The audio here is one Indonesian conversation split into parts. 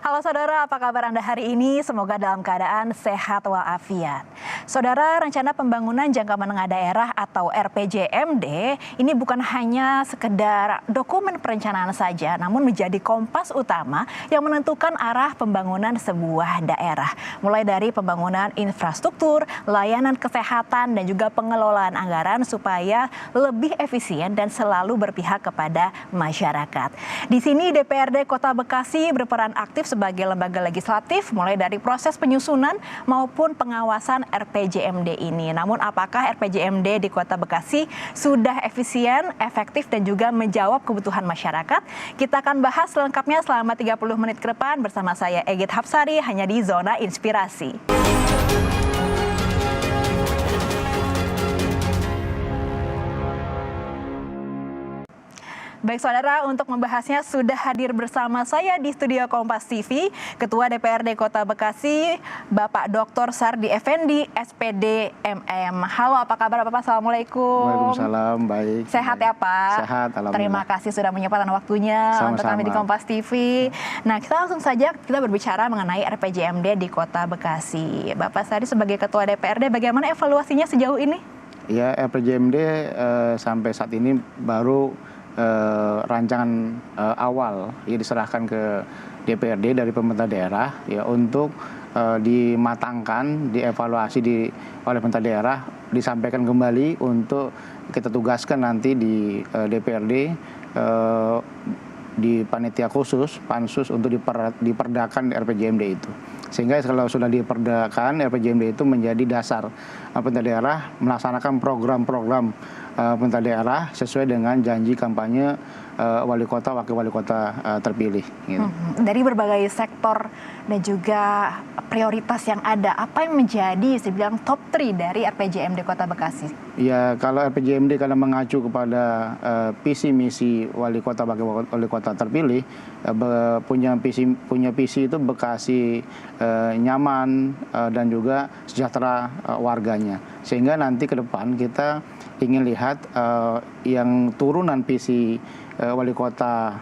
Halo saudara, apa kabar Anda hari ini? Semoga dalam keadaan sehat walafiat. Saudara, rencana pembangunan jangka menengah daerah atau RPJMD ini bukan hanya sekedar dokumen perencanaan saja, namun menjadi kompas utama yang menentukan arah pembangunan sebuah daerah. Mulai dari pembangunan infrastruktur, layanan kesehatan, dan juga pengelolaan anggaran supaya lebih efisien dan selalu berpihak kepada masyarakat. Di sini DPRD Kota Bekasi berperan aktif sebagai lembaga legislatif mulai dari proses penyusunan maupun pengawasan RPJMD ini. Namun apakah RPJMD di Kota Bekasi sudah efisien, efektif dan juga menjawab kebutuhan masyarakat? Kita akan bahas selengkapnya selama 30 menit ke depan bersama saya Egit Hapsari hanya di Zona Inspirasi. Baik saudara, untuk membahasnya sudah hadir bersama saya di studio Kompas TV, Ketua DPRD Kota Bekasi, Bapak Dr. Sardi Effendi, SPD MM. Halo, apa kabar Bapak? Assalamualaikum. Waalaikumsalam, baik. Sehat ya Pak? Sehat, alhamdulillah. Terima kasih sudah menyempatkan waktunya untuk kami di Kompas TV. Nah, kita langsung saja kita berbicara mengenai RPJMD di Kota Bekasi. Bapak Sardi sebagai Ketua DPRD, bagaimana evaluasinya sejauh ini? Ya, RPJMD sampai saat ini baru rancangan awal ya diserahkan ke DPRD dari pemerintah daerah ya untuk dimatangkan, dievaluasi oleh pemerintah daerah, disampaikan kembali untuk kita tugaskan nanti di DPRD di panitia khusus pansus untuk diperdakan RPJMD itu. Sehingga kalau sudah diperdakan RPJMD itu menjadi dasar pemerintah daerah melaksanakan program-program pemerintah daerah sesuai dengan janji kampanye wali kota, wakil wali kota terpilih. Gitu. Dari berbagai sektor dan juga prioritas yang ada, apa yang menjadi dibilang top 3 dari RPJMD Kota Bekasi? Ya, kalau RPJMD karena mengacu kepada visi misi wali kota, wakil wali kota terpilih, punya visi itu Bekasi nyaman dan juga sejahtera warganya. Sehingga nanti ke depan kita ingin lihat yang turunan visi wali kota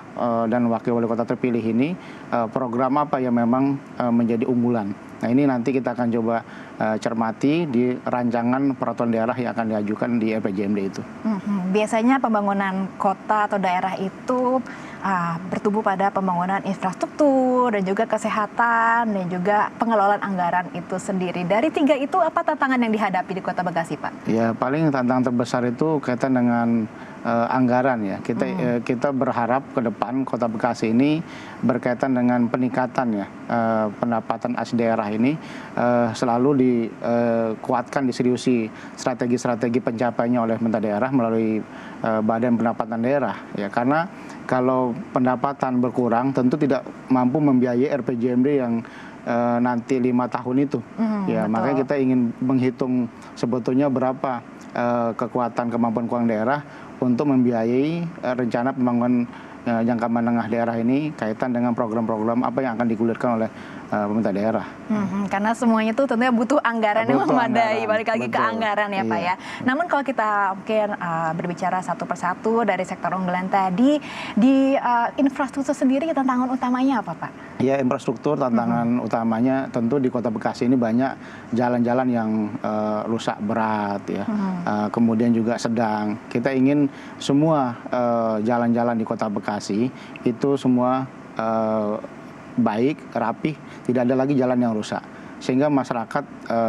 dan wakil wali kota terpilih ini program apa yang memang menjadi unggulan. Nah, ini nanti kita akan coba cermati di rancangan peraturan daerah yang akan diajukan di RPJMD itu. Biasanya pembangunan kota atau daerah itu bertumbuh pada pembangunan infrastruktur dan juga kesehatan dan juga pengelolaan anggaran itu sendiri. Dari 3 itu apa tantangan yang dihadapi di Kota Bekasi, Pak? Ya, paling tantangan terbesar itu kaitan dengan anggaran ya. Kita berharap ke depan Kota Bekasi ini berkaitan dengan peningkatan ya pendapatan asli daerah ini selalu dikuatkan, diseriusi strategi-strategi pencapaiannya oleh pemerintah daerah melalui Badan Pendapatan Daerah ya, karena kalau pendapatan berkurang tentu tidak mampu membiayai RPJMD yang nanti 5 tahun itu ya. Betul. Makanya kita ingin menghitung sebetulnya berapa kekuatan kemampuan keuangan daerah untuk membiayai rencana pembangunan jangka menengah daerah ini kaitan dengan program-program apa yang akan digulirkan oleh pemerintah daerah. Karena semuanya itu tentunya butuh anggaran yang memadai, balik lagi ke anggaran ya Pak ya. Namun kalau kita mungkin berbicara satu persatu dari sektor unggulan tadi, di infrastruktur sendiri tantangan utamanya apa Pak? Ya, infrastruktur tantangan utamanya tentu di Kota Bekasi ini banyak jalan-jalan yang rusak berat ya, kemudian juga sedang. Kita ingin semua jalan-jalan di Kota Bekasi itu semua baik, rapih, tidak ada lagi jalan yang rusak. Sehingga masyarakat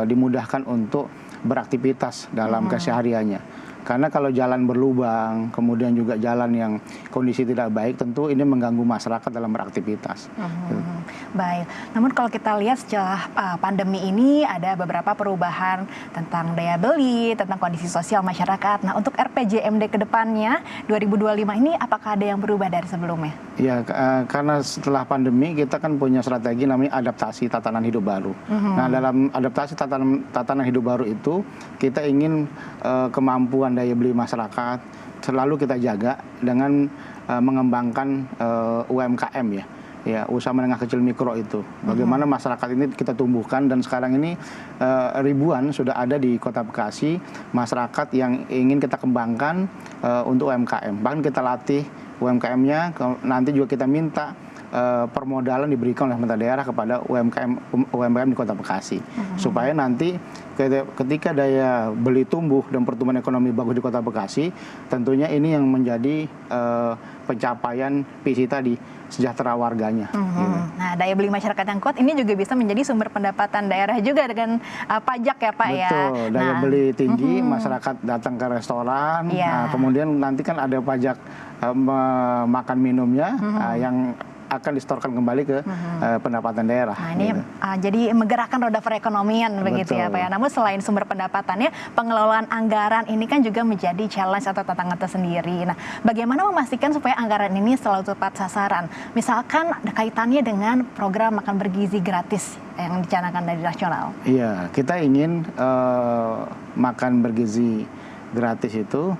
dimudahkan untuk beraktivitas dalam kesehariannya. Karena kalau jalan berlubang, kemudian juga jalan yang kondisi tidak baik, tentu ini mengganggu masyarakat dalam beraktivitas. Baik, namun kalau kita lihat setelah pandemi ini ada beberapa perubahan tentang daya beli, tentang kondisi sosial masyarakat. Nah, untuk RPJMD ke depannya 2025 ini apakah ada yang berubah dari sebelumnya? Ya, karena setelah pandemi kita kan punya strategi namanya adaptasi tatanan hidup baru. Nah, dalam adaptasi tatanan hidup baru itu kita ingin kemampuan daya beli masyarakat selalu kita jaga dengan mengembangkan UMKM ya, usaha menengah kecil mikro itu. Bagaimana masyarakat ini kita tumbuhkan, dan sekarang ini ribuan sudah ada di Kota Bekasi masyarakat yang ingin kita kembangkan untuk UMKM. Bahkan kita latih UMKM-nya, nanti juga kita minta permodalan diberikan oleh pemerintah daerah kepada UMKM di Kota Bekasi, supaya nanti ketika daya beli tumbuh dan pertumbuhan ekonomi bagus di Kota Bekasi, tentunya ini yang menjadi pencapaian visi tadi, sejahtera warganya. Gitu. Nah, daya beli masyarakat yang kuat ini juga bisa menjadi sumber pendapatan daerah juga dengan pajak ya Pak ya. Betul, daya beli tinggi, masyarakat datang ke restoran, kemudian nanti kan ada pajak makan minumnya yang akan distorkan kembali ke pendapatan daerah. Nah, ini gitu. Jadi menggerakkan roda perekonomian begitu ya Pak ya. Namun selain sumber pendapatannya, pengelolaan anggaran ini kan juga menjadi challenge atau tantangan tersendiri. Nah, bagaimana memastikan supaya anggaran ini selalu tepat sasaran? Misalkan ada kaitannya dengan program makan bergizi gratis yang dicanangkan dari nasional. Iya, kita ingin makan bergizi gratis itu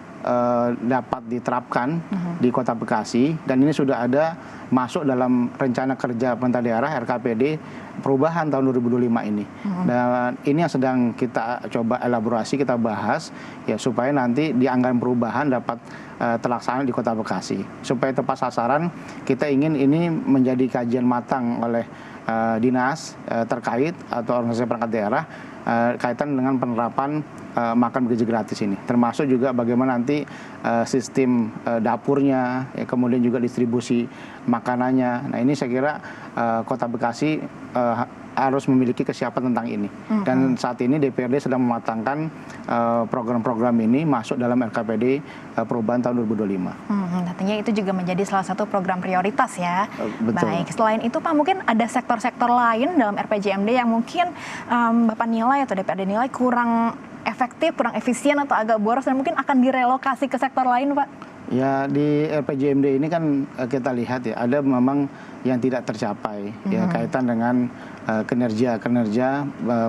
dapat diterapkan di Kota Bekasi, dan ini sudah ada masuk dalam rencana kerja pemerintah daerah RKPD perubahan tahun 2025 ini. Dan ini yang sedang kita coba elaborasi, kita bahas ya, supaya nanti di anggaran perubahan dapat terlaksana di Kota Bekasi. Supaya tepat sasaran, kita ingin ini menjadi kajian matang oleh dinas terkait atau organisasi perangkat daerah kaitan dengan penerapan makan bergizi gratis ini, termasuk juga bagaimana nanti sistem dapurnya, kemudian juga distribusi makanannya. Nah, ini saya kira Kota Bekasi harus memiliki kesiapan tentang ini. Dan saat ini DPRD sedang mematangkan program-program ini masuk dalam RKPD perubahan tahun 2025. Nantinya itu juga menjadi salah satu program prioritas ya. Betul. Baik, selain itu Pak, mungkin ada sektor-sektor lain dalam RPJMD yang mungkin Bapak nilai atau DPRD nilai kurang efektif, kurang efisien atau agak boros dan mungkin akan direlokasi ke sektor lain Pak? Ya, di RPJMD ini kan kita lihat ya, ada memang yang tidak tercapai ya, kaitan dengan kinerja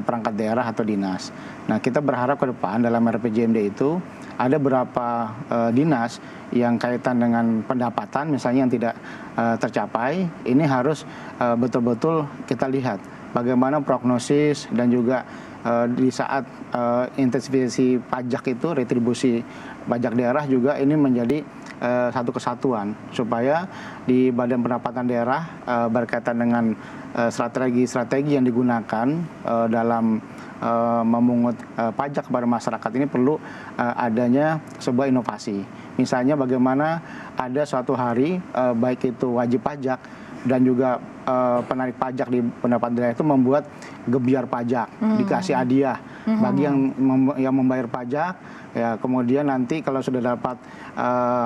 perangkat daerah atau dinas. Nah, kita berharap ke depan dalam RPJMD itu ada beberapa dinas yang kaitan dengan pendapatan misalnya yang tidak tercapai. Ini harus betul-betul kita lihat bagaimana prognosis dan juga di saat intensifikasi pajak itu, retribusi pajak daerah juga ini menjadi satu kesatuan, supaya di Badan Pendapatan Daerah berkaitan dengan strategi-strategi yang digunakan dalam memungut pajak kepada masyarakat ini perlu adanya sebuah inovasi. Misalnya bagaimana ada suatu hari baik itu wajib pajak dan juga penarik pajak di pendapatan daerah itu membuat gebyar pajak, dikasih hadiah bagi yang membayar pajak. Ya, kemudian nanti kalau sudah dapat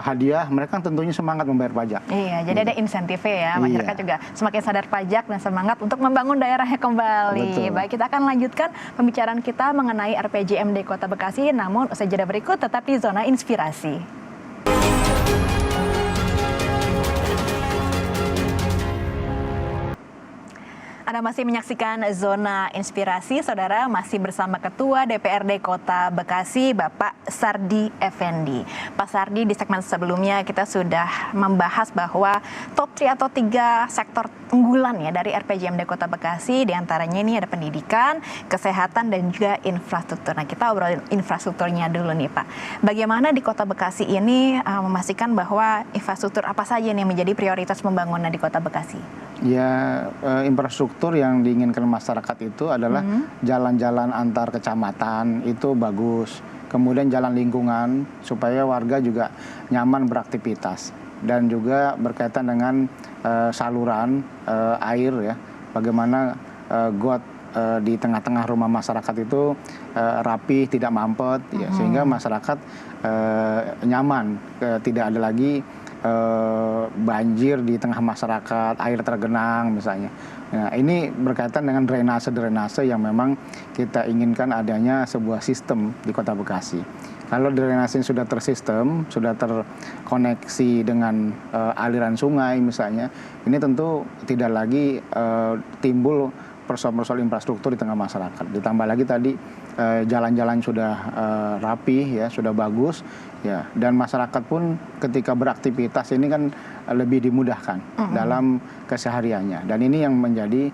hadiah, mereka tentunya semangat membayar pajak. Iya, jadi ada insentifnya ya, masyarakat juga semakin sadar pajak dan semangat untuk membangun daerahnya kembali. Betul. Baik, kita akan lanjutkan pembicaraan kita mengenai RPJMD Kota Bekasi, namun usai jeda berikut tetap di Zona Inspirasi. Anda masih menyaksikan Zona Inspirasi, Saudara, masih bersama Ketua DPRD Kota Bekasi, Bapak Sardi Effendi. Pak Sardi, di segmen sebelumnya kita sudah membahas bahwa top 3 atau 3 sektor unggulan ya dari RPJMD Kota Bekasi, diantaranya ini ada pendidikan, kesehatan, dan juga infrastruktur. Nah, kita obrolin infrastrukturnya dulu nih Pak. Bagaimana di Kota Bekasi ini memastikan bahwa infrastruktur apa saja nih yang menjadi prioritas pembangunan di Kota Bekasi? Ya, infrastruktur yang diinginkan masyarakat itu adalah jalan-jalan antar kecamatan itu bagus. Kemudian jalan lingkungan supaya warga juga nyaman beraktivitas. Dan juga berkaitan dengan saluran air ya. Bagaimana got di tengah-tengah rumah masyarakat itu rapi, tidak mampet ya, sehingga masyarakat nyaman, tidak ada lagi banjir di tengah masyarakat, air tergenang misalnya. Nah, ini berkaitan dengan drainase yang memang kita inginkan adanya sebuah sistem di Kota Bekasi. Kalau drainase sudah tersistem, sudah terkoneksi dengan aliran sungai misalnya, ini tentu tidak lagi timbul persoalan-persoalan infrastruktur di tengah masyarakat. Ditambah lagi tadi jalan-jalan sudah rapi ya, sudah bagus ya, dan masyarakat pun ketika beraktivitas ini kan lebih dimudahkan dalam kesehariannya, dan ini yang menjadi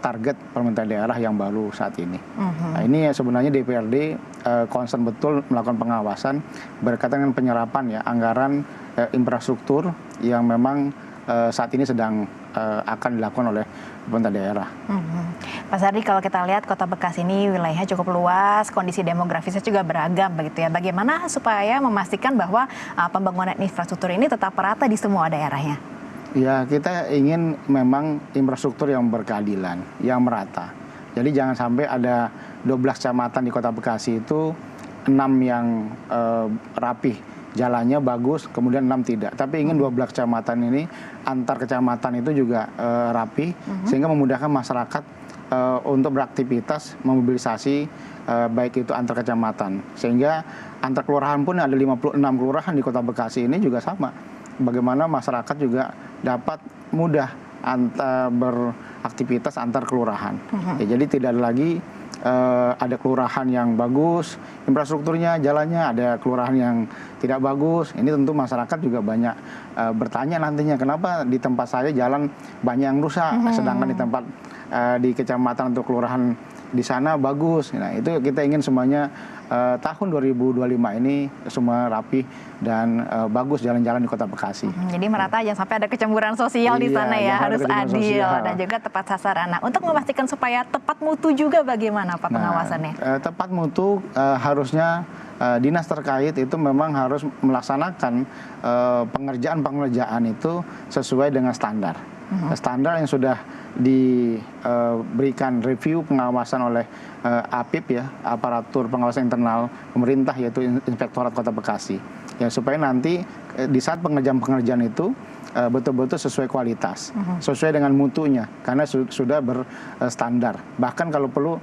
target pemerintah daerah yang baru saat ini. Nah, ini ya sebenarnya DPRD concern betul melakukan pengawasan berkaitan dengan penyerapan ya anggaran infrastruktur yang memang saat ini sedang akan dilakukan oleh pemerintah daerah. Pak Sardi, kalau kita lihat Kota Bekasi ini wilayahnya cukup luas, kondisi demografisnya juga beragam begitu ya. Bagaimana supaya memastikan bahwa pembangunan infrastruktur ini tetap merata di semua daerahnya? Ya, kita ingin memang infrastruktur yang berkeadilan, yang merata. Jadi jangan sampai ada 12 kecamatan di Kota Bekasi itu 6 yang rapih, jalannya bagus, kemudian 6 tidak. Tapi ingin 12 kecamatan ini, antar kecamatan itu juga rapih, sehingga memudahkan masyarakat untuk beraktivitas, memobilisasi baik itu antar kecamatan. Sehingga antar kelurahan pun ada 56 kelurahan di Kota Bekasi ini juga sama. Bagaimana masyarakat juga dapat mudah beraktivitas antar kelurahan. Ya, jadi tidak ada lagi ada kelurahan yang bagus, infrastrukturnya, jalannya, ada kelurahan yang tidak bagus. Ini tentu masyarakat juga banyak bertanya nantinya, kenapa di tempat saya jalan banyak yang rusak, sedangkan di tempat di kecamatan atau kelurahan di sana bagus. Nah, itu kita ingin semuanya tahun 2025 ini semua rapi dan bagus jalan-jalan di Kota Bekasi. Jadi merata, jangan sampai ada kecemburuan sosial di sana ya, harus adil dan juga tepat sasaran. Nah, untuk memastikan supaya tepat mutu juga bagaimana Pak pengawasannya? Tepat mutu harusnya dinas terkait itu memang harus melaksanakan pengerjaan itu sesuai dengan standar. Standar yang sudah diberikan review pengawasan oleh APIP ya, aparatur pengawasan internal pemerintah, yaitu Inspektorat Kota Bekasi. Ya, supaya nanti di saat pengerjaan itu betul-betul sesuai kualitas, sesuai dengan mutunya, karena sudah berstandar. Bahkan kalau perlu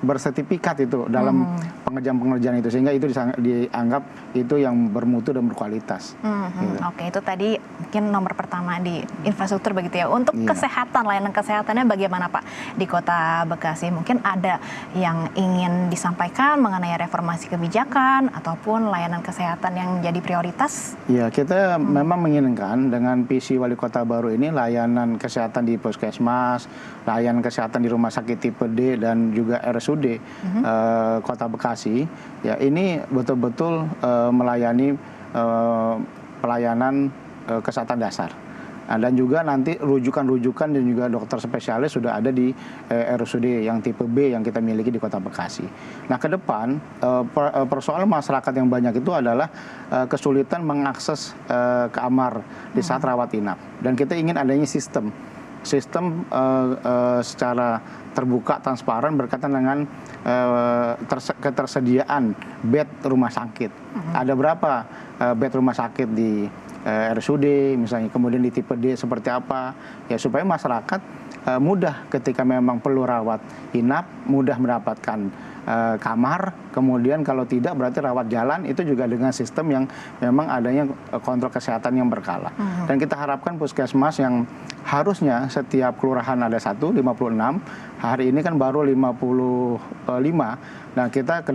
bersertifikat itu dalam pengerjaan itu, sehingga itu dianggap itu yang bermutu dan berkualitas. Gitu. Oke, itu tadi mungkin nomor pertama di infrastruktur begitu ya. Untuk kesehatan, layanan kesehatannya bagaimana Pak di Kota Bekasi? Mungkin ada yang ingin disampaikan mengenai reformasi kebijakan ataupun layanan kesehatan yang menjadi prioritas? Ya, kita memang menginginkan dengan visi wali kota baru ini layanan kesehatan di puskesmas, layanan kesehatan di rumah sakit tipe D dan juga RSUD Kota Bekasi, ya ini betul-betul melayani pelayanan kesehatan dasar. Dan juga nanti rujukan-rujukan dan juga dokter spesialis sudah ada di RSUD yang tipe B yang kita miliki di Kota Bekasi. Nah, ke depan persoalan masyarakat yang banyak itu adalah kesulitan mengakses kamar di saat rawat inap. Dan kita ingin adanya sistem secara terbuka, transparan berkaitan dengan ketersediaan bed rumah sakit. Ada berapa bed rumah sakit di RSUD misalnya, kemudian di tipe D seperti apa, ya supaya masyarakat mudah ketika memang perlu rawat inap, mudah mendapatkan kamar, kemudian kalau tidak berarti rawat jalan, itu juga dengan sistem yang memang adanya kontrol kesehatan yang berkala. Dan kita harapkan puskesmas yang harusnya setiap kelurahan ada 56, hari ini kan baru 55. Nah, kita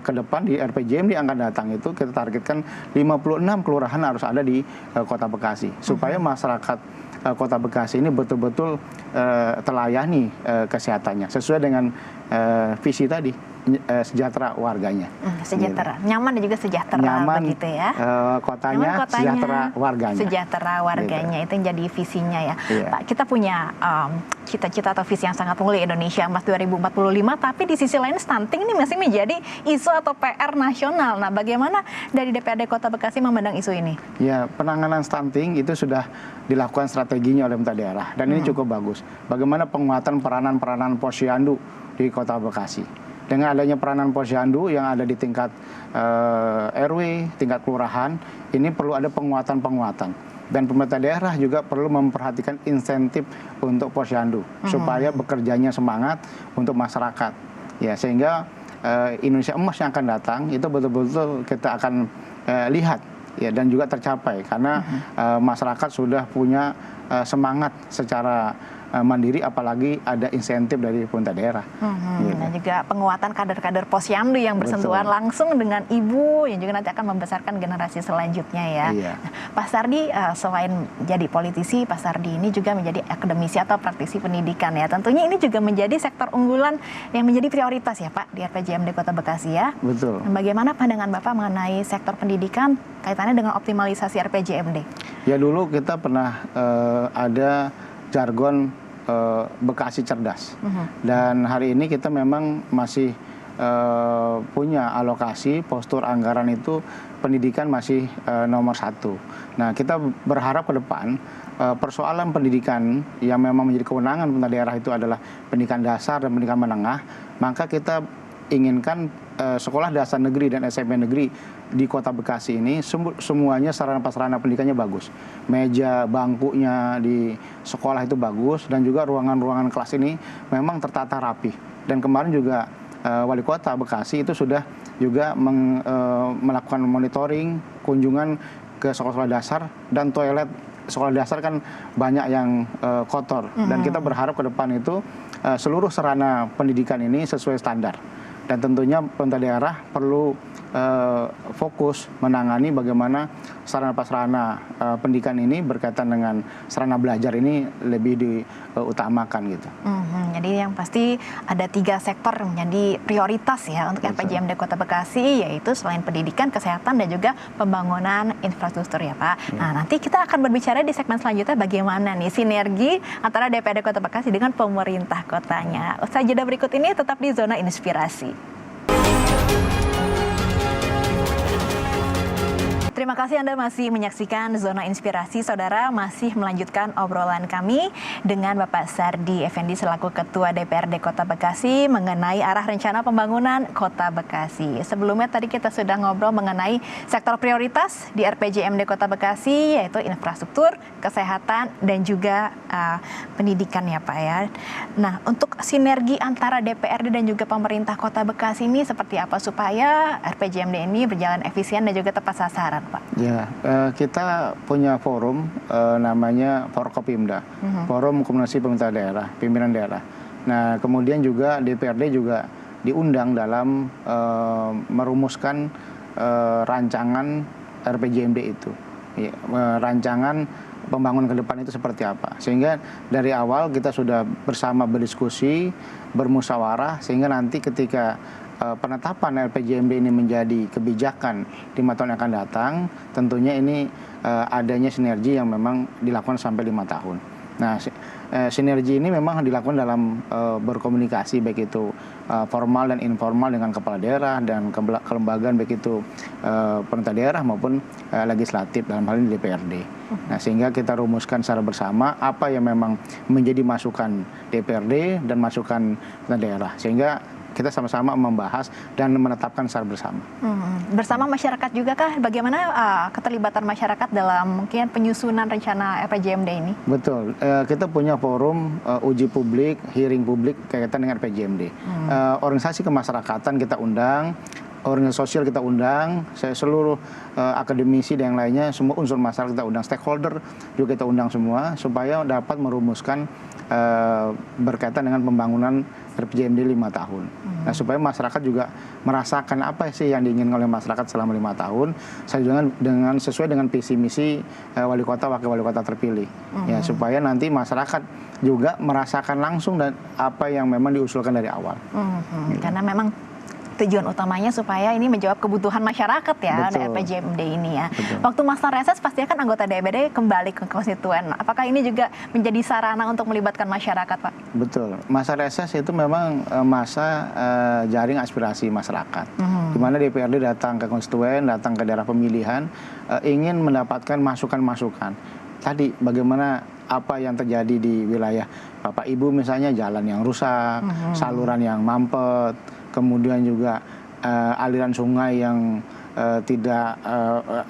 ke depan di RPJMD yang akan datang itu kita targetkan 56 kelurahan harus ada di Kota Bekasi, supaya masyarakat Kota Bekasi ini betul-betul terlayani kesehatannya sesuai dengan visi tadi, sejahtera warganya. Sejahtera, nyaman dan juga sejahtera, nyaman, begitu ya. Kotanya, sejahtera warganya. Sejahtera warganya, itu yang jadi visinya ya. Pak, kita punya cita-cita atau visi yang sangat mulia, Indonesia Emas 2045, tapi di sisi lain stunting ini masih menjadi isu atau PR nasional. Nah, bagaimana dari DPRD Kota Bekasi memandang isu ini? Ya, penanganan stunting itu sudah dilakukan strateginya oleh pemerintah daerah, dan ini cukup bagus. Bagaimana penguatan peranan posyandu di Kota Bekasi. Dengan adanya peranan posyandu yang ada di tingkat RW, tingkat kelurahan, ini perlu ada penguatan. Dan pemerintah daerah juga perlu memperhatikan insentif untuk posyandu supaya bekerjanya semangat untuk masyarakat. Ya, sehingga Indonesia Emas yang akan datang itu betul-betul kita akan lihat ya, dan juga tercapai karena masyarakat sudah punya semangat secara mandiri, apalagi ada insentif dari pemerintah daerah. Gitu. Dan juga penguatan kader-kader posyandu yang bersentuhan langsung dengan ibu yang juga nanti akan membesarkan generasi selanjutnya ya. Nah, Pak Sardi selain jadi politisi, Pak Sardi ini juga menjadi akademisi atau praktisi pendidikan ya. Tentunya ini juga menjadi sektor unggulan yang menjadi prioritas ya Pak di RPJMD Kota Bekasi ya. Betul. Dan bagaimana pandangan Bapak mengenai sektor pendidikan kaitannya dengan optimalisasi RPJMD? Ya, dulu kita pernah ada jargon Bekasi Cerdas. Dan hari ini kita memang masih punya alokasi postur anggaran itu pendidikan masih nomor 1. Nah, kita berharap ke depan persoalan pendidikan yang memang menjadi kewenangan pemerintah daerah itu adalah pendidikan dasar dan pendidikan menengah, maka kita inginkan sekolah dasar negeri dan SMP negeri di Kota Bekasi ini semuanya sarana prasarana pendidikannya bagus. Meja, bangkunya di sekolah itu bagus, dan juga ruangan-ruangan kelas ini memang tertata rapi. Dan kemarin juga Wali Kota Bekasi itu sudah juga melakukan monitoring, kunjungan ke sekolah-sekolah dasar, dan toilet sekolah dasar kan banyak yang kotor. Dan kita berharap ke depan itu seluruh sarana pendidikan ini sesuai standar. Dan tentunya pemerintah daerah perlu fokus menangani bagaimana sarana-prasarana pendidikan ini berkaitan dengan sarana belajar ini lebih diutamakan gitu. Jadi yang pasti ada 3 sektor yang menjadi prioritas ya untuk RPJMD Kota Bekasi, yaitu selain pendidikan, kesehatan, dan juga pembangunan infrastruktur ya Pak. Nah, nanti kita akan berbicara di segmen selanjutnya bagaimana nih sinergi antara DPRD Kota Bekasi dengan pemerintah kotanya. Usai jeda berikut ini tetap di Zona Inspirasi. Terima kasih Anda masih menyaksikan Zona Inspirasi. Saudara, masih melanjutkan obrolan kami dengan Bapak Sardi Effendi selaku Ketua DPRD Kota Bekasi mengenai arah rencana pembangunan Kota Bekasi. Sebelumnya tadi kita sudah ngobrol mengenai sektor prioritas di RPJMD Kota Bekasi, yaitu infrastruktur, kesehatan, dan juga pendidikan ya Pak ya. Nah, untuk sinergi antara DPRD dan juga pemerintah Kota Bekasi ini seperti apa supaya RPJMD ini berjalan efisien dan juga tepat sasaran Pak? Ya, kita punya forum namanya Forkopimda, Forum Komunikasi Pemerintah Daerah, Pimpinan Daerah. Nah, kemudian juga DPRD juga diundang dalam merumuskan rancangan RPJMD itu, ya, rancangan pembangunan ke depan itu seperti apa. Sehingga dari awal kita sudah bersama berdiskusi, bermusyawarah, sehingga nanti ketika penetapan RPJMD ini menjadi kebijakan di 5 tahun yang akan datang, tentunya ini adanya sinergi yang memang dilakukan sampai 5 tahun. Nah, sinergi ini memang dilakukan dalam berkomunikasi, baik itu formal dan informal dengan kepala daerah dan kelembagaan, baik itu pemerintah daerah maupun legislatif, dalam hal ini DPRD. Nah, sehingga kita rumuskan secara bersama apa yang memang menjadi masukan DPRD dan masukan pemerintah daerah, sehingga kita sama-sama membahas dan menetapkan secara bersama. Bersama masyarakat juga kah? Bagaimana keterlibatan masyarakat dalam mungkin penyusunan rencana RPJMD ini? Betul, kita punya forum uji publik, hearing publik kaitan dengan RPJMD. Organisasi kemasyarakatan kita undang, organisasi sosial kita undang, seluruh akademisi dan yang lainnya, semua unsur masyarakat kita undang, stakeholder juga kita undang semua, supaya dapat merumuskan berkaitan dengan pembangunan RPJMD 5 tahun. Nah, supaya masyarakat juga merasakan apa sih yang diinginkan oleh masyarakat selama 5 tahun, sesuai dengan visi misi wali kota, wakil wali kota terpilih. Ya, supaya nanti masyarakat juga merasakan langsung dan apa yang memang diusulkan dari awal. Karena memang tujuan utamanya supaya ini menjawab kebutuhan masyarakat ya, RPJMD ini ya. Betul. Waktu masa reses pasti kan anggota DPRD kembali ke konstituen. Apakah ini juga menjadi sarana untuk melibatkan masyarakat, Pak? Betul. Masa reses itu memang masa jaring aspirasi masyarakat. Di mana DPRD datang ke konstituen, datang ke daerah pemilihan, ingin mendapatkan masukan-masukan. Tadi bagaimana apa yang terjadi di wilayah Bapak Ibu, misalnya jalan yang rusak, saluran yang mampet, kemudian juga aliran sungai yang tidak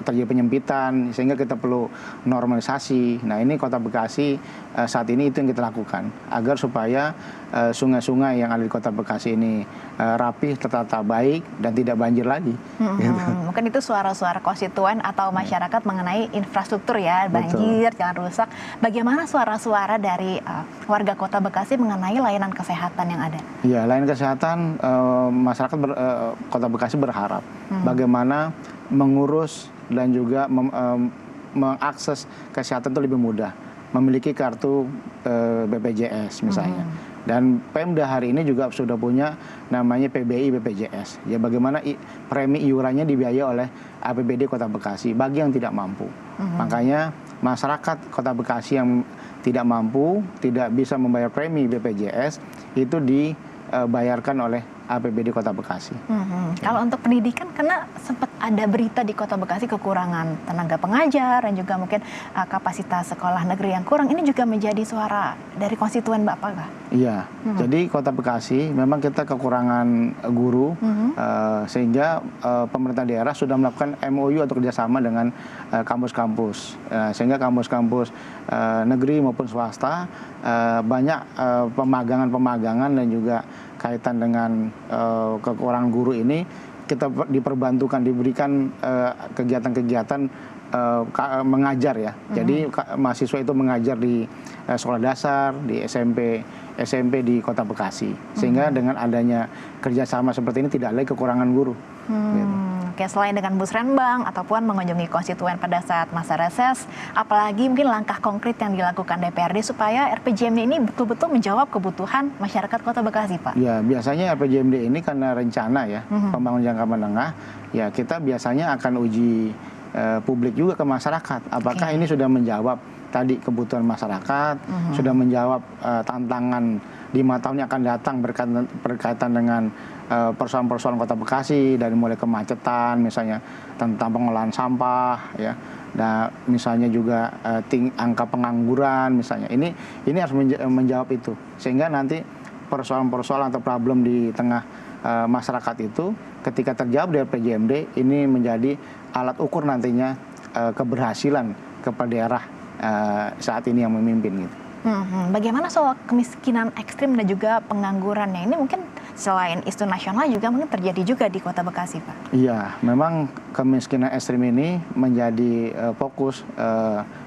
terjadi penyempitan, sehingga kita perlu normalisasi. Nah, ini Kota Bekasi saat ini itu yang kita lakukan, agar supaya sungai-sungai yang ada di Kota Bekasi ini rapih, tertata baik, dan tidak banjir lagi. Mungkin itu suara-suara konstituen atau masyarakat mengenai infrastruktur ya, banjir, jalan rusak. Bagaimana suara-suara dari warga Kota Bekasi mengenai layanan kesehatan yang ada? Ya, layanan kesehatan, masyarakat Kota Bekasi berharap bagaimana mengurus dan juga mengakses kesehatan itu lebih mudah, memiliki kartu BPJS misalnya. Dan Pemda hari ini juga sudah punya namanya PBI BPJS. Ya, bagaimana premi iurannya dibiayai oleh APBD Kota Bekasi bagi yang tidak mampu. Makanya masyarakat Kota Bekasi yang tidak mampu, tidak bisa membayar premi BPJS itu dibayarkan oleh APBD Kota Bekasi. Kalau untuk pendidikan, karena sempat ada berita di Kota Bekasi kekurangan tenaga pengajar dan juga mungkin kapasitas sekolah negeri yang kurang, ini juga menjadi suara dari konstituen Bapak kah? Iya, jadi Kota Bekasi memang kita kekurangan guru, sehingga pemerintah daerah sudah melakukan MOU atau kerjasama dengan kampus-kampus, sehingga kampus-kampus negeri maupun swasta banyak pemagangan-pemagangan dan juga kaitan dengan kekurangan guru ini kita diperbantukan, diberikan kegiatan-kegiatan mengajar ya. Jadi mahasiswa itu mengajar di sekolah dasar, di SMP di Kota Bekasi. Sehingga dengan adanya kerjasama seperti ini tidak lagi kekurangan guru. Gitu. Oke, selain dengan Musrenbang ataupun mengunjungi konstituen pada saat masa reses, apalagi mungkin langkah konkret yang dilakukan DPRD supaya RPJMD ini betul-betul menjawab kebutuhan masyarakat Kota Bekasi, Pak? Ya, biasanya RPJMD ini karena rencana ya, pembangunan jangka menengah, ya kita biasanya akan uji publik juga ke masyarakat. Apakah ini sudah menjawab tadi kebutuhan masyarakat, sudah menjawab tantangan 5 tahun yang akan datang berkaitan dengan persoalan-persoalan Kota Bekasi, dari mulai kemacetan misalnya, tentang pengolahan sampah ya, dan misalnya juga angka pengangguran misalnya. Ini harus menjawab itu, sehingga nanti persoalan-persoalan atau problem di tengah masyarakat itu ketika terjawab di RPJMD, ini menjadi alat ukur nantinya keberhasilan kepala daerah saat ini yang memimpin gitu. Bagaimana soal kemiskinan ekstrim dan juga penganggurannya? Ini mungkin selain isu nasional juga mungkin terjadi juga di Kota Bekasi, Pak. Iya, memang kemiskinan ekstrim ini menjadi fokus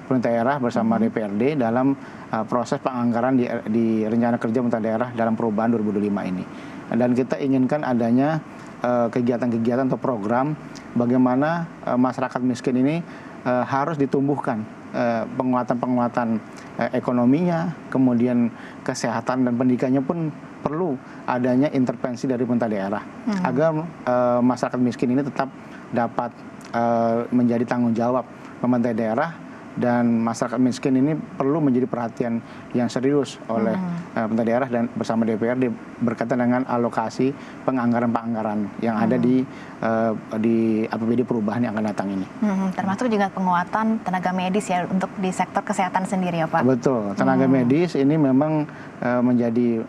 pemerintah daerah bersama DPRD dalam proses penganggaran di rencana kerja pemerintah daerah dalam perubahan 2025 ini. Dan kita inginkan adanya kegiatan-kegiatan atau program bagaimana masyarakat miskin ini harus ditumbuhkan penguatan-penguatan ekonominya, kemudian kesehatan dan pendidikannya pun perlu adanya intervensi dari pemerintah daerah agar masyarakat miskin ini tetap dapat menjadi tanggung jawab pemerintah daerah, dan masyarakat miskin ini perlu menjadi perhatian yang serius oleh pemerintah daerah dan bersama DPRD berkaitan dengan alokasi penganggaran-penganggaran yang ada di APBD perubahan yang akan datang ini. Termasuk juga penguatan tenaga medis ya untuk di sektor kesehatan sendiri ya Pak? Betul, tenaga medis ini memang menjadi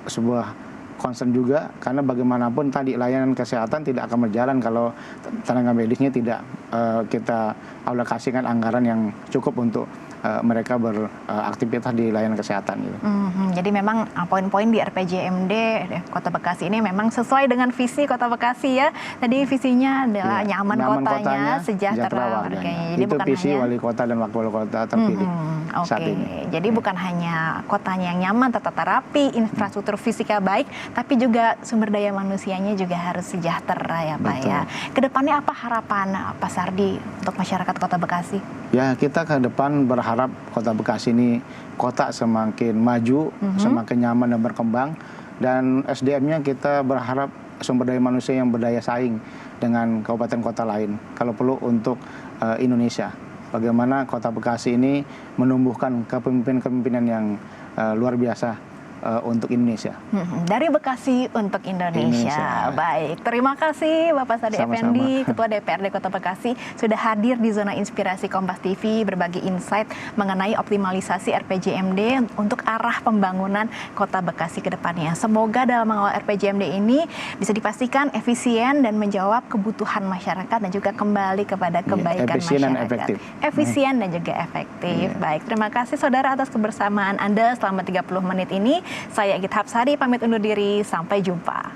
sebuah concern juga, karena bagaimanapun tadi layanan kesehatan tidak akan berjalan kalau tenaga medisnya tidak kita alokasikan anggaran yang cukup untuk mereka beraktivitas di layanan kesehatan gitu. Jadi memang poin-poin di RPJMD Kota Bekasi ini memang sesuai dengan visi Kota Bekasi ya. Tadi visinya adalah nyaman kotanya, sejahtera warganya. Jadi itu bukan visi hanya wali kota dan wakil wali kota terpilih saat ini. Jadi bukan hanya kotanya yang nyaman, tata rapi, infrastruktur fisiknya baik, tapi juga sumber daya manusianya juga harus sejahtera ya Pak. Betul. Ya. Kedepannya apa harapan Pak Sardi untuk masyarakat Kota Bekasi? Ya, kita ke depan berharap Kota Bekasi ini kota semakin maju, semakin nyaman dan berkembang, dan SDM-nya kita berharap sumber daya manusia yang berdaya saing dengan kabupaten kota lain, kalau perlu untuk Indonesia. Bagaimana Kota Bekasi ini menumbuhkan kepemimpinan yang luar biasa untuk Indonesia. Dari Bekasi untuk Indonesia. Baik, terima kasih Bapak Sardi Effendi, Ketua DPRD Kota Bekasi, sudah hadir di Zona Inspirasi Kompas TV, berbagi insight mengenai optimalisasi RPJMD untuk arah pembangunan Kota Bekasi ke depannya. Semoga dalam mengawal RPJMD ini bisa dipastikan efisien dan menjawab kebutuhan masyarakat dan juga kembali kepada kebaikan efisien masyarakat. Dan efektif. Efisien dan juga efektif. Baik, terima kasih Saudara atas kebersamaan Anda selama 30 menit ini. Saya Egit Hapsari pamit undur diri, sampai jumpa.